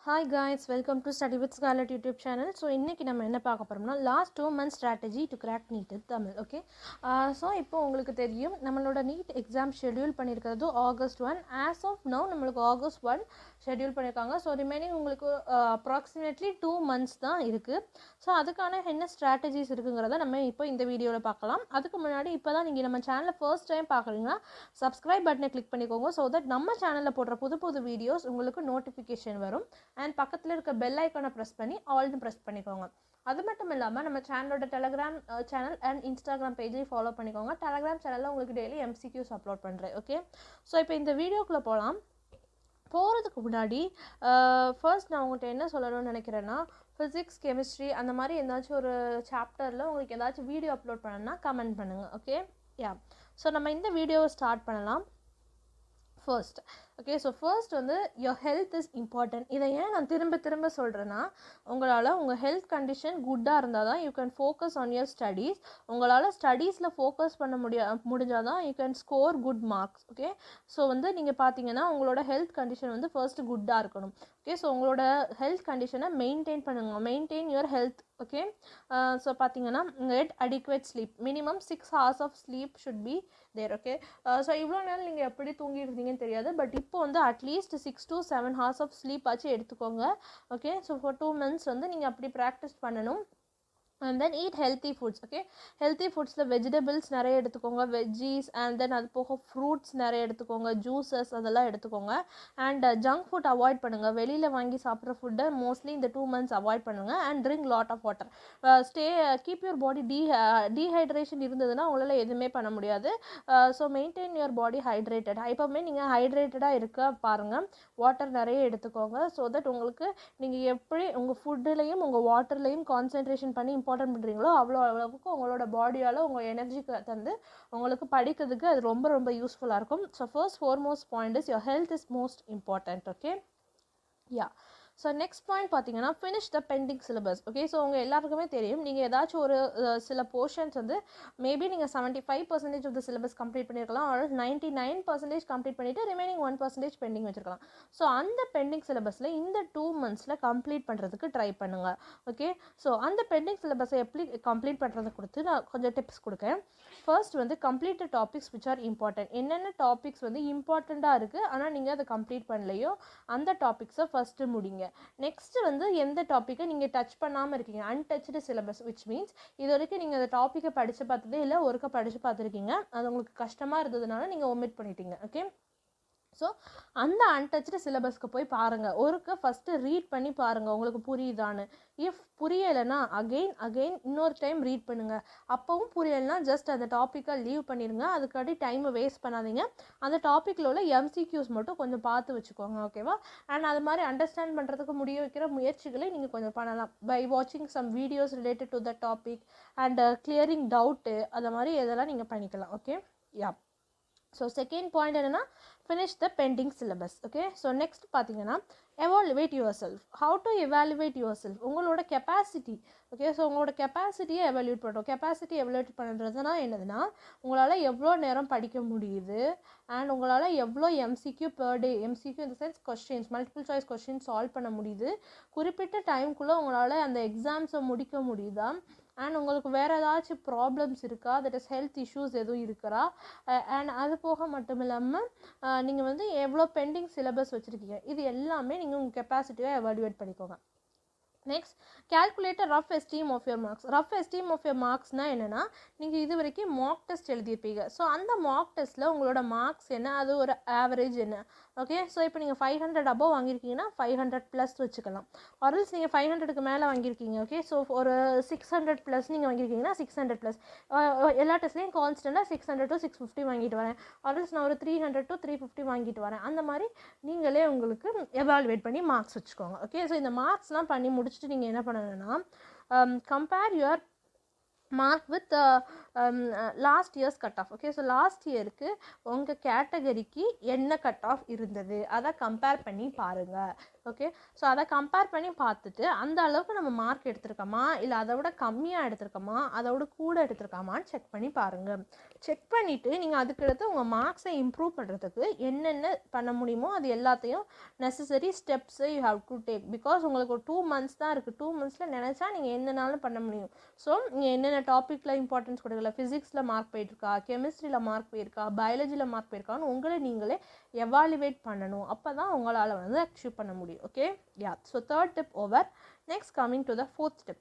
Hi guys, welcome to Study with Scarlett YouTube channel. So இன்னைக்கு நம்ம என்ன பார்க்க போறோம்னா last 2 months strategy to crack NEET Tamil. Okay, so இப்போ உங்களுக்கு தெரியும் நம்மளோட நீட் எக்ஸாம் ஷெட்யூல் பண்ணியிருக்கிறது ஆகஸ்ட் 1. ஆஸ் ஆஃப் நவ் நம்மளுக்கு ஆகஸ்ட் 1 ஷெட்யூல் பண்ணியிருக்காங்க. ஸோ ரிமைனிங் உங்களுக்கு அப்ராக்சிமேட்லி 2 months தான் இருக்குது. ஸோ அதுக்கான என்ன ஸ்ட்ராட்டஜிஸ் இருக்குங்கிறத நம்ம இப்போ இந்த வீடியோவில் பார்க்கலாம். அதுக்கு முன்னாடி இப்போ தான் நீங்கள் நம்ம சேனலை ஃபர்ஸ்ட் டைம் பார்க்குறீங்கன்னா சப்ஸ்கிரைப் பட்டனை கிளிக் பண்ணிக்கோங்க. ஸோ தட் நம்ம சேனலில் போடுற புது புது வீடியோஸ் உங்களுக்கு நோட்டிஃபிகேஷன் வரும். அண்ட் பக்கத்தில் இருக்க பெல் ஐக்கானை ப்ரெஸ் பண்ணி ஆல்னு ப்ரெஸ் பண்ணிக்கோங்க. அது மட்டும் இல்லாமல் நம்ம சேனலோட டெலகிராம் சேனல் அண்ட் இன்ஸ்டாகிராம் பேஜையும் ஃபாலோ பண்ணிக்கோங்க. டெலகிராம் சேனலில் உங்களுக்கு டெய்லி எம்சிக்யூஸ் அப்லோட் பண்ணுறேன். ஓகே, ஸோ இப்போ இந்த வீடியோக்குள்ளே போகிறதுக்கு முன்னாடி ஃபர்ஸ்ட் நான் உங்கள்கிட்ட என்ன சொல்லணும்னு நினைக்கிறேன்னா, ஃபிசிக்ஸ் கெமிஸ்ட்ரி அந்த மாதிரி ஏதாச்சும் ஒரு சாப்டரில் உங்களுக்கு ஏதாச்சும் வீடியோ அப்லோட் பண்ணணும்னா கமெண்ட் பண்ணுங்கள். Okay, yeah. ஸோ நம்ம இந்த வீடியோவை ஸ்டார்ட் பண்ணலாம். ஃபர்ஸ்ட் ஓகே, ஸோ ஃபர்ஸ்ட் வந்து யோர் ஹெல்த் இஸ் இம்பார்ட்டன்ட். இதை ஏன் நான் திரும்ப சொல்கிறேன்னா, உங்களால் உங்கள் ஹெல்த் கண்டிஷன் குட்டாக இருந்தால் தான் you can focus on your studies. உங்களால் ஸ்டடீஸில் ஃபோக்கஸ் பண்ண முடிஞ்சால் தான் you can score good marks. Okay, so வந்து நீங்கள் பார்த்தீங்கன்னா உங்களோட ஹெல்த் கண்டிஷன் வந்து ஃபர்ஸ்ட் குட்டாக இருக்கணும். ஓகே, ஸோ உங்களோட ஹெல்த் கண்டிஷனை மெயின்டைன் பண்ணுங்கள். Maintain your health. Okay, so பார்த்தீங்கன்னா get adequate sleep. Minimum 6 hours of sleep should be there. Okay, so இவ்வளோ நேரம் நீங்கள் எப்படி தூங்கியிருந்தீங்கன்னு தெரியாது, பட் இப்போ வந்து at least 6 to 7 hours of sleep ஆச்சு எடுத்துக்கோங்க. ஓகே, ஸோ ஃபார் 2 months வந்து நீங்கள் அப்படி ப்ராக்டிஸ் பண்ணணும். And then eat healthy foods. Okay, healthy ஃபுட்ஸில் வெஜிடபிள்ஸ் நிறைய எடுத்துக்கோங்க, வெஜ்ஜீஸ். அண்ட் தென் அது போக ஃப்ரூட்ஸ் நிறைய எடுத்துக்கோங்க, ஜூஸஸ் அதெல்லாம் எடுத்துக்கோங்க. அண்ட் ஜங்க் ஃபுட் அவாய்ட் பண்ணுங்கள். வெளியில் வாங்கி சாப்பிட்ற ஃபுட்டை மோஸ்ட்லி இந்த 2 months அவாய்ட் பண்ணுங்கள். And drink lot of water. Keep your body dehydration இருந்ததுன்னா உங்களால் எதுவுமே பண்ண முடியாது. So maintain your body hydrated. எப்போவுமே நீங்கள் ஹைட்ரேட்டடாக இருக்க பாருங்கள். வாட்டர் நிறைய எடுத்துக்கோங்க. ஸோ தட் உங்களுக்கு நீங்கள் எப்படி உங்கள் ஃபுட்டுலேயும் உங்கள் வாட்டர்லேயும் கான்சன்ட்ரேஷன் பண்ணி இம்பார்ட்டன்ட் பண்ணுறீங்களோ அளவுக்கு உங்களோட பாடியால் உங்கள் எனர்ஜி தந்து உங்களுக்கு படிக்கிறதுக்கு அது ரொம்ப யூஸ்ஃபுல்லாக இருக்கும். So first foremost point is your health is most important. Okay, yeah. So next point பார்த்தீங்கன்னா finish the pending syllabus. Okay, so உங்கள் எல்லாருக்குமே தெரியும் நீங்கள் ஏதாச்சும் ஒரு சில போர்ஷன்ஸ் வந்து மேபி நீங்கள் 75% ஆஃப் த சிலபஸ் கம்ப்ளீட் பண்ணியிருக்கலாம், ஆர் 99% கம்ப்ளீட் பண்ணிவிட்டு ரிமைனிங் 1% பெண்டிங் வச்சுருக்கலாம். ஸோ அந்த பெண்டிங் சிலபஸில் இந்த 2 monthsல கம்ப்ளீட் பண்ணுறதுக்கு ட்ரை பண்ணுங்கள். ஓகே, ஸோ அந்த பெண்டிங் சிலபஸை எப்படி கம்ப்ளீட் பண்ணுறதை கொடுத்து நான் கொஞ்சம் டிப்ஸ் கொடுக்கேன். ஃபர்ஸ்ட் வந்து complete topics which are important. என்னென்ன டாபிக்ஸ் வந்து இம்பார்ட்டண்ட்டாக இருக்குது ஆனால் நீங்கள் அதை கம்ப்ளீட் பண்ணலையோ அந்த டாபிக்ஸை ஃபஸ்ட்டு முடிங்க. நெக்ஸ்ட் வந்து எந்த டாப்பிக்கை நீங்கள் டச் பண்ணாமல் இருக்கீங்க, அன்டச்டு சிலபஸ், விச் மீன்ஸ் இது வரைக்கும் நீங்கள் அந்த டாப்பிக்கை படித்து பார்த்ததே இல்லை, ஒருக்கா படித்து பார்த்துருக்கீங்க, அது உங்களுக்கு கஷ்டமாக இருந்ததுனால நீங்கள் ஒமிட் பண்ணிட்டீங்க. ஓகே, ஸோ அந்த அன்டச்டு சிலபஸ்க்கு போய் பாருங்கள். ஒருக்க ஃபஸ்ட்டு ரீட் பண்ணி பாருங்கள் உங்களுக்கு புரியுதான்னு. இஃப் புரியலைன்னா அகெயின் இன்னொரு டைம் ரீட் பண்ணுங்கள். அப்போவும் புரியலைன்னா ஜஸ்ட் அந்த டாப்பிக்கை லீவ் பண்ணிடுங்க. அதுக்காட்டி டைமை வேஸ்ட் பண்ணாதீங்க. அந்த டாப்பிக்கில் உள்ள எம்சிக்யூஸ் மட்டும் கொஞ்சம் பார்த்து வச்சுக்கோங்க. ஓகேவா? அண்ட் அது மாதிரி அண்டர்ஸ்டாண்ட் பண்ணுறதுக்கு முடிய வைக்கிற முயற்சிகளை நீங்கள் கொஞ்சம் பண்ணலாம் பை வாட்சிங் some videos related to the topic and clearing doubt. அது மாதிரி இதெல்லாம் நீங்கள் பண்ணிக்கலாம். Okay, yeah. So second point என்னென்னா finish the pending syllabus. Okay, so next பார்த்தீங்கன்னா evaluate your self. How to evaluate your self? உங்களோட கெப்பாசிட்டி. ஓகே, ஸோ உங்களோட கெப்பாசிட்டியை எவாலுவேட் பண்ணுறோம். கெப்பாசிட்டி எவாலுவேட் பண்ணுறதுனா என்னதுன்னா உங்களால் எவ்வளோ நேரம் படிக்க முடியுது அண்ட் உங்களால் எவ்வளோ எம்சிக்யூ பெர் டே, எம்சிக்யூ இந்த sense questions, multiple choice question solve பண்ண முடியுது, குறிப்பிட்ட டைம்குள்ளே உங்களால் அந்த எக்ஸாம்ஸை முடிக்க முடியுதா, அண்ட் உங்களுக்கு வேறு ஏதாச்சும் ப்ராப்ளம்ஸ் இருக்கா, தட் இஸ் ஹெல்த் இஷ்யூஸ் எதுவும் இருக்கிறா, அண்ட் அது போக மட்டும் இல்லாமல் நீங்கள் வந்து எவ்வளோ பெண்டிங் சிலபஸ் வச்சுருக்கீங்க, இது எல்லாமே நீங்கள் உங்கள் கெப்பாசிட்டியை எவாலுவேட் பண்ணிக்கோங்க. Next calculator rough esteem of your marks. Rough esteem of your மார்க்ஸ்னால் என்னென்னா நீங்கள் இது வரைக்கும் மார்க் டெஸ்ட் எழுதியிருப்பீங்க. ஸோ அந்த மார்க் டெஸ்ட்டில் உங்களோட மார்க்ஸ் என்ன, அது ஒரு ஆவரேஜ் என்ன. ஓகே, ஸோ இப்போ நீங்கள் 500 அபோவ் வாங்கியிருக்கீங்கன்னா 500+ வச்சுக்கலாம். ஆர்எல்ஸ் நீங்கள் 500க்கு மேலே வாங்கியிருக்கீங்க. ஓகே, ஸோ ஒரு 600+ நீங்கள் வாங்கியிருக்கீங்கன்னா 600+. எல்லா டெஸ்ட்லேயும் கான்ஸ்டண்ட்டாக 600 to 650 வாங்கிட்டு வரேன், ஆர்எல்ஸ் நான் ஒரு 300 to 350 வாங்கிட்டு வரேன். அந்த மாதிரி நீங்களே உங்களுக்கு எவாலுவேட் பண்ணி மார்க்ஸ் வச்சுக்கோங்க. ஓகே, ஸோ இந்த மார்க்ஸ்லாம் பண்ணி முடிச்சுட்டு நீங்கள் என்ன பண்ணணும்னா compare your mark with last years cut off. Okay, so last இயருக்கு உங்கள் கேட்டகரிக்கு என்ன கட் ஆஃப் இருந்தது அதை கம்பேர் பண்ணி பாருங்கள். ஓகே. ஸோ அதை கம்பேர் பண்ணி பார்த்துட்டு அந்த அளவுக்கு நம்ம மார்க் எடுத்திருக்கோமா இல்லை அதை விட கம்மியாக எடுத்திருக்கோமா அதை விட கூட எடுத்திருக்காமான்னு செக் பண்ணி பாருங்கள். செக் பண்ணிவிட்டு நீங்கள் அதுக்கடுத்து உங்கள் மார்க்ஸை இம்ப்ரூவ் பண்ணுறதுக்கு என்னென்ன பண்ண முடியுமோ அது எல்லாத்தையும் நெசசரி ஸ்டெப்ஸை you have to take. Because உங்களுக்கு ஒரு 2 months தான் இருக்குது. 2 monthஸில் நினச்சா நீங்கள் என்னனாலும் பண்ண முடியும். ஸோ நீங்கள் என்னென்ன டாப்பிக்கில் இம்பார்ட்டன்ஸ் கொடுக்கல, ஃபிசிக்ஸில் மார்க் போயிருக்கா, கெமிஸ்ட்ரியில் மார்க் போயிருக்கா, பயாலஜியில் மார்க் போயிருக்கான்னு உங்களை நீங்களே எவாலுவேட் பண்ணணும். அப்போ தான் உங்களால் வந்து அச்சீவ் பண்ண முடியும். Okay, yeah. So 3rd tip over. Next, coming to the 4th tip.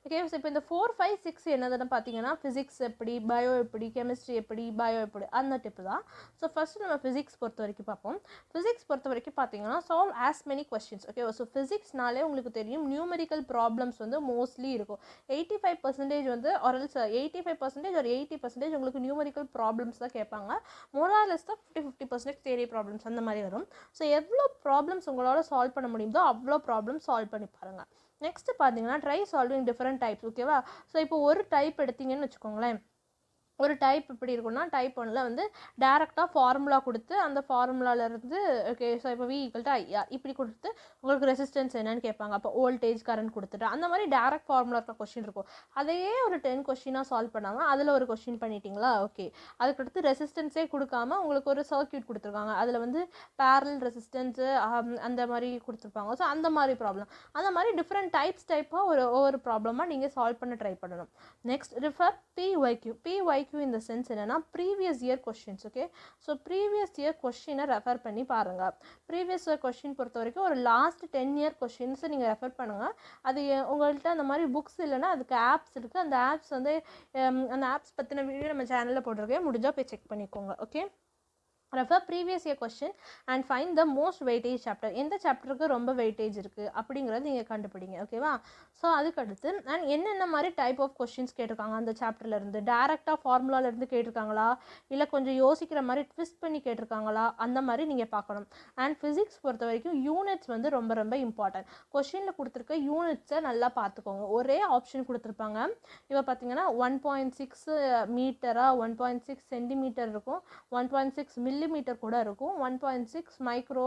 Okay. So இப்போ இந்த 4, 5, 6 என்னதுன்னு பார்த்தீங்கன்னா ஃபிசிக்ஸ் எப்படி, பயோ எப்படி, கெமிஸ்ட்ரி எப்படி, பயோ எப்படி, அந்த டிப்பு தான். ஸோ ஃபஸ்ட்டு நம்ம ஃபிசிக்ஸ் பொறுத்த வரைக்கும் பார்ப்போம். ஃபிசிக்ஸ் பொறுத்த வரைக்கும் பார்த்தீங்கன்னா solve as many questions. Okay. So ஃபிசிக்ஸ்னாலே உங்களுக்கு தெரியும் நியூமெரிக்கல் ப்ராப்ளம்ஸ் வந்து மோஸ்ட்லி இருக்கும். 85% வந்து ஆர்எல்ஸ் 85% ஒரு 80% உங்களுக்கு நியூமெரிக்கல் ப்ராப்ளம்ஸ் தான் கேட்பாங்க. மோரார்லெஸ் தான் 50% தியரி ப்ராப்ளம்ஸ் அந்த மாதிரி வரும். ஸோ எவ்வளோ ப்ராப்ளம்ஸ் உங்களால் சால்வ் பண்ண முடியுதோ அவ்வளோ ப்ராப்ளம் சால்வ் பண்ணி பாருங்கள். நெக்ஸ்ட்டு பார்த்தீங்கன்னா ட்ரை சால்விங் டிஃப்ரெண்ட் டைப்ஸ். ஓகேவா. ஸோ இப்போ ஒரு டைப் எடுத்தீங்கன்னு வச்சுக்கோங்களேன். ஒரு டைப் எப்படி இருக்குன்னா, டைப் 1ல் வந்து டேரெக்டாக ஃபார்முலா கொடுத்து அந்த ஃபார்முலாவிலேருந்து ஓகே. ஸோ இப்போ V = IR இப்படி கொடுத்து உங்களுக்கு ரெசிஸ்டன்ஸ் என்னன்னு கேட்பாங்க. அப்போ வோல்டேஜ் கரண்ட் கொடுத்துட்டு அந்த மாதிரி டேரெக்ட் ஃபார்முலா இருக்க கொஸ்டின் இருக்கும். அதையே ஒரு 10 கொஸ்டினாக சால்வ் பண்ணாமல் அதில் ஒரு கொஸ்டின் பண்ணிட்டீங்களா, ஓகே. அதுக்கடுத்து ரெசிஸ்டன்ஸே கொடுக்காம உங்களுக்கு ஒரு சர்க்யூட் கொடுத்துருக்காங்க. அதில் வந்து பேரல் ரெசிஸ்டன்ஸு அந்த மாதிரி கொடுத்துருப்பாங்க. ஸோ அந்த மாதிரி ப்ராப்ளம், அந்த மாதிரி டிஃப்ரெண்ட் டைப்பாக ஒவ்வொரு ப்ராப்ளமாக நீங்கள் சால்வ் பண்ண ட்ரை பண்ணணும். Next refer PYQ in the sense என்னன்னா previous year questions. Okay. So previous year கொஸ்டினை ரெஃபர் பண்ணி பாருங்கள். ப்ரீவியஸ் இயர் கொஸ்டின் பொறுத்த வரைக்கும் ஒரு லாஸ்ட் 10 year கொஸ்டின்ஸை நீங்கள் ரெஃபர் பண்ணுங்கள். அது உங்கள்கிட்ட அந்த மாதிரி புக்ஸ் இல்லைன்னா அதுக்கு ஆப்ஸ் இருக்குது. அந்த ஆப்ஸ் வந்து அந்த ஆப்ஸ் பற்றின வீடியோ நம்ம சேனலில் போட்டிருக்கேன். முடிஞ்சால் போய் செக் பண்ணிக்கோங்க. Okay. Refer previous year question and find the most weightage chapter. எந்த சாப்டருக்கு ரொம்ப வெயிட்டேஜ் இருக்குது அப்படிங்கிறது நீங்கள் கண்டுபிடிங்க. ஓகேவா. ஸோ அதுக்கடுத்து அண்ட் என்னென்ன மாதிரி டைப் ஆஃப் கொஸ்டின்ஸ் கேட்டிருக்காங்க அந்த சாப்டர்லேருந்து. டேரெக்டாக ஃபார்முலாலேருந்து கேட்டிருக்காங்களா, இல்லை கொஞ்சம் யோசிக்கிற மாதிரி ட்விஸ்ட் பண்ணி கேட்டிருக்காங்களா, அந்த மாதிரி நீங்கள் பார்க்கணும். அண்ட் ஃபிசிக்ஸ் பொறுத்த வரைக்கும் யூனிட்ஸ் வந்து ரொம்ப ரொம்ப இம்பார்ட்டன்ட். கொஸ்டினில் கொடுத்துருக்க யூனிட்ஸை நல்லா பார்த்துக்கோங்க. ஒரே ஆப்ஷன் கொடுத்துருப்பாங்க. இப்போ பார்த்தீங்கன்னா 1.6 மீட்டரா, 1.6 சென்டிமீட்டர் இருக்கும், 1.6 மில்லிமீட்டர் கூட இருக்கும், 1.6 மைக்ரோ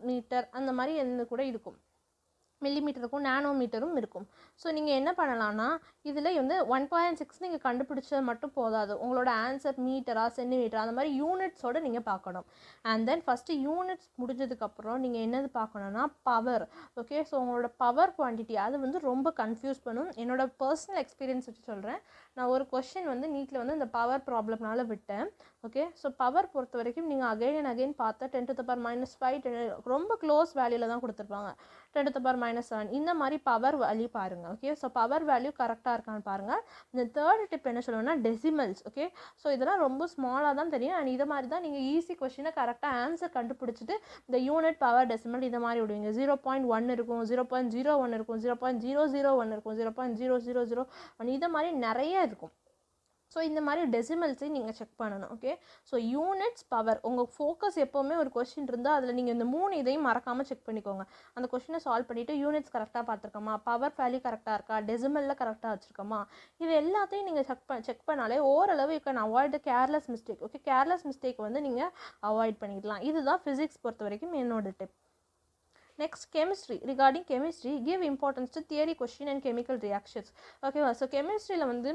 மீட்டர் அந்த மாதிரி என்ன கூட இருக்கும், மில்லிமீட்டர் இருக்கும், நானோமீட்டரும் இருக்கும். ஸோ நீங்கள் என்ன பண்ணலான்னா இதில் வந்து 1.6 நீங்கள் கண்டுபிடிச்சது மட்டும் போதாது. உங்களோட ஆன்சர் மீட்டரா சென்டிமீட்டரா அந்த மாதிரி யூனிட்ஸோடு நீங்கள் பார்க்கணும். அண்ட் தென் ஃபஸ்ட்டு யூனிட்ஸ் முடிஞ்சதுக்கப்புறம் நீங்கள் என்னது பார்க்கணுன்னா பவர். ஓகே. ஸோ உங்களோட பவர் குவான்டிட்டி அது வந்து ரொம்ப கன்ஃபியூஸ் பண்ணும். என்னோட பர்சனல் எக்ஸ்பீரியன்ஸ் வச்சு சொல்கிறேன். நான் ஒரு கொஸ்டின் வந்து நீட்டில் வந்து இந்த பவர் ப்ராப்ளம்னால விட்டேன். ஓகே. ஸோ பவர் பொறுத்த வரைக்கும் நீங்கள் அகைன் அண்ட் அகைன் பார்த்தா 10⁻⁵ ரொம்ப க்ளோஸ் வேல்யூவில் தான் கொடுத்துருப்பாங்க. 10⁻⁷ இந்த மாதிரி பவர் வேல்யூ பாருங்கள். ஓகே. ஸோ பவர் வேல்யூ கரெக்டாக இருக்கான்னு பாருங்கள். இந்த 3rd டிப் என்ன சொல்லுவேன்னா டெசிமல்ஸ். ஓகே. ஸோ இதெல்லாம் ரொம்ப ஸ்மாலாக தான் தெரியும். அண்ட் இதை மாதிரி தான் நீங்கள் ஈஸி கொஸ்டினை கரெக்டாக ஆன்சர் கண்டுபிடிச்சிட்டு இந்த யூனிட் பவர் டெசிமல் இதை மாதிரி விடுவீங்க. 0.1 இருக்கும், 0.01 இருக்கும், 0.001 இருக்கும், 0.0001 இதை மாதிரி நிறைய இருக்கும். ஸோ இந்த மாதிரி டெசிமல்ஸையும் நீங்கள் செக் பண்ணணும். ஓகே. ஸோ யூனிட்ஸ் பவர் உங்கள் ஃபோக்கஸ் எப்போவுமே ஒரு கொஸ்டின் இருந்தால் அதில் நீங்கள் இந்த 3 இதையும் மறக்காமல் செக் பண்ணிக்கோங்க. அந்த கொஸ்டினை சால்வ் பண்ணிவிட்டு யூனிட்ஸ் கரெக்டாக பார்த்துருக்கோமா, பவர் வேல்யூ கரெக்டாக இருக்கா, டெசிமலில் கரெக்டாக வச்சுருக்கோமா, இது எல்லாத்தையும் நீங்கள் செக் பண்ணாலே ஓரளவு you can avoid careless mistake. Okay. Careless mistake வந்து நீங்கள் அவாய்ட் பண்ணிடலாம். இதுதான் ஃபிசிக்ஸ் பொறுத்த வரைக்கும் என்னோட tip. Next chemistry. Regarding chemistry give importance to theory question and chemical reactions. ஓகேவா. ஸோ கெமிஸ்ட்ரியில் வந்து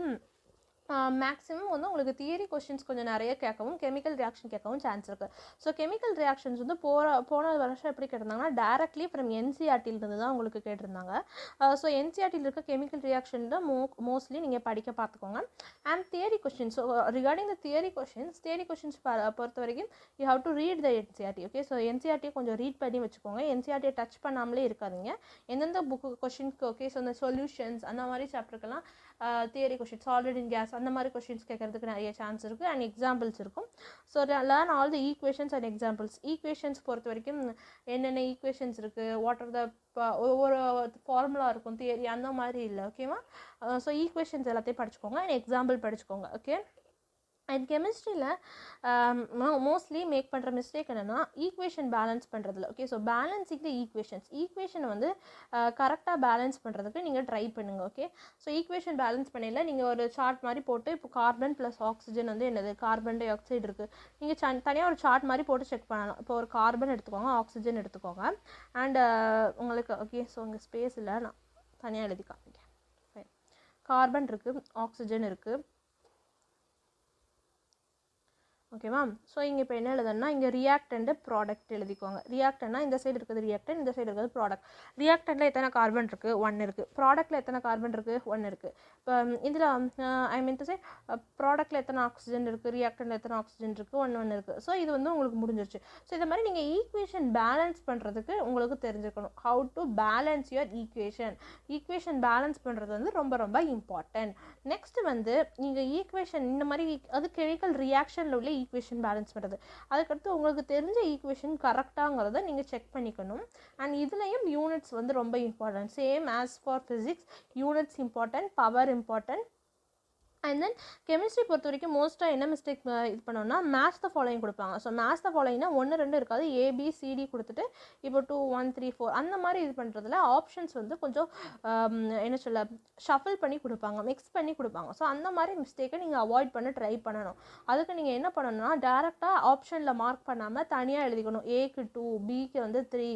மேக்ஸிமம் வந்து உங்களுக்கு தியரி கொஸ்டின்ஸ் கொஞ்சம் நிறைய கேட்கவும் கெமிக்கல் ரியாக்ஷன் கேட்கவும் சான்ஸ் இருக்குது. ஸோ கெமிக்கல் ரியாக்ஷன்ஸ் வந்து போன வருஷம் எப்படி கேட்டிருந்தாங்கன்னா டேரக்ட்லி ஃப்ரம் NCERT தான் உங்களுக்கு கேட்டிருந்தாங்க. ஸோ NCERT இருக்க கெமிக்கல் ரியாக்ஷன் தான் மோஸ்ட்லி நீங்கள் படிக்க பார்த்துக்கோங்க. And theory questions. So regarding the theory questions பொறுத்த வரைக்கும் you have to read the NCERT. Okay. So NCERT கொஞ்சம் ரீட் பண்ணி வச்சுக்கோங்க. NCERT டச் பண்ணாமலே இருக்காதிங்க. எந்தெந்த புக்கு கொஸ்டின்ஸ்க்கு ஓகே. ஸோ அந்த சொல்யூஷன்ஸ் அந்த மாதிரி சாப்டருக்கெல்லாம் theory question, solid in case அந்த மாதிரி கொஸ்டின்ஸ் கேட்கறதுக்கு நிறைய சான்ஸ் இருக்குது. அண்ட் எக்ஸாம்பிள்ஸ் இருக்கும். So learn all the equations and examples. Equations பொறுத்த வரைக்கும் என்னென்ன ஈக்குவேஷன்ஸ் இருக்குது, வாட் ஆர் த ஒவ்வொரு ஃபார்முலா இருக்கும், தியரி அந்த மாதிரி இல்லை. ஓகேவா. ஸோ ஈக்குவேஷன்ஸ் எல்லாத்தையும் படிச்சுக்கோங்க அண்ட் எக்ஸாம்பிள் படிச்சுக்கோங்க. ஓகே. அண்ட் கெமிஸ்ட்ரியில் மோஸ்ட்லி மேக் பண்ணுற மிஸ்டேக் என்னென்னா ஈக்குவேஷன் பேலன்ஸ் பண்ணுறதுல. ஓகே, ஸோ பேலன்சிங் த ஈக்குவேஷனை வந்து கரெக்டாக பேலன்ஸ் பண்ணுறதுக்கு நீங்கள் ட்ரை பண்ணுங்கள். ஓகே, ஸோ ஈக்குவேஷன் பேலன்ஸ் பண்ணல நீங்கள் ஒரு சார்ட் மாதிரி போட்டு இப்போ கார்பன் ப்ளஸ் ஆக்சிஜன் வந்து என்னது கார்பன் டை ஆக்சைடு இருக்குது, நீங்கள் தனியாக ஒரு சார்ட் மாதிரி போட்டு செக் பண்ணலாம். இப்போ ஒரு கார்பன் எடுத்துக்கோங்க, ஆக்சிஜன் எடுத்துக்கோங்க, அண்ட் உங்களுக்கு ஓகே, ஸோ உங்கள் ஸ்பேஸில் நான் தனியாக எழுதி காமிக்கிறேன். ஃபைன், கார்பன் இருக்குது, ஆக்சிஜன் இருக்குது. ஓகேவா? ஸோ இங்கே இப்போ என்ன எழுதணும்னா இங்கே ரியாக்டண்ட் ப்ராடக்ட் எழுதிக்கோங்க. ரியாக்டன்னா இந்த சைடு இருக்குது ரியாக்டன்ட், இந்த சைடு இருக்கிறது ப்ராடக்ட். ரியாக்டண்ட்டில் எத்தனை கார்பன் இருக்குது? 1 இருக்குது. ப்ராடக்ட்டில் எத்தனை கார்பன் இருக்குது? 1 இருக்குது. இப்போ இதில் ஐ மீன் டு சே ப்ராடக்ட்டில் எத்தனை ஆக்சிஜன் இருக்குது, ரியாக்டண்ட்டில் எத்தனை ஆக்சிஜன் இருக்குது? 1 இருக்குது. ஸோ இது வந்து உங்களுக்கு முடிஞ்சிருச்சு. ஸோ இந்த மாதிரி நீங்கள் ஈக்குவேஷன் பேலன்ஸ் பண்ணுறதுக்கு உங்களுக்கு தெரிஞ்சுக்கணும். How to balance your equation balance பண்ணுறது வந்து ரொம்ப ரொம்ப இம்பார்ட்டன்ட். நெக்ஸ்ட் வந்து நீங்கள் ஈக்குவேஷன் இந்த மாதிரி அது கெமிக்கல் ரியாக்ஷனில் உள்ள ஈக்குவேஷன் பேலன்ஸ் பண்ணுறது. அதுக்கடுத்து உங்களுக்கு தெரிஞ்ச ஈக்குவேஷன் கரெக்டாங்கிறத நீங்கள் செக் பண்ணிக்கணும். அண்ட் இதுலேயும் யூனிட்ஸ் வந்து ரொம்ப important. Same as for physics, units important, power important. And then chemistry பொறுத்த வரைக்கும் மோஸ்ட்டாக என்ன மிஸ்டேக் இது பண்ணோம்னா மேட்ச் த ஃபாலோயிங் கொடுப்பாங்க. ஸோ மேட்ச் த ஃபாலோயிங்னா 1 2 இருக்காது, ABCD கொடுத்துட்டு இப்போ 2 1 3 4 அந்த மாதிரி இது பண்ணுறதுல ஆப்ஷன்ஸ் வந்து கொஞ்சம் என்ன சொல்ல ஷஃபில் பண்ணி கொடுப்பாங்க, மிக்ஸ் பண்ணி கொடுப்பாங்க. ஸோ அந்த மாதிரி மிஸ்டேக்கை நீங்கள் அவாய்ட் பண்ண ட்ரை பண்ணணும். அதுக்கு நீங்கள் என்ன பண்ணணும்னா டேரெக்டாக ஆப்ஷனில் மார்க் பண்ணாமல் தனியாக எழுதிக்கணும். Aக்கு 2, Bக்கு வந்து 3,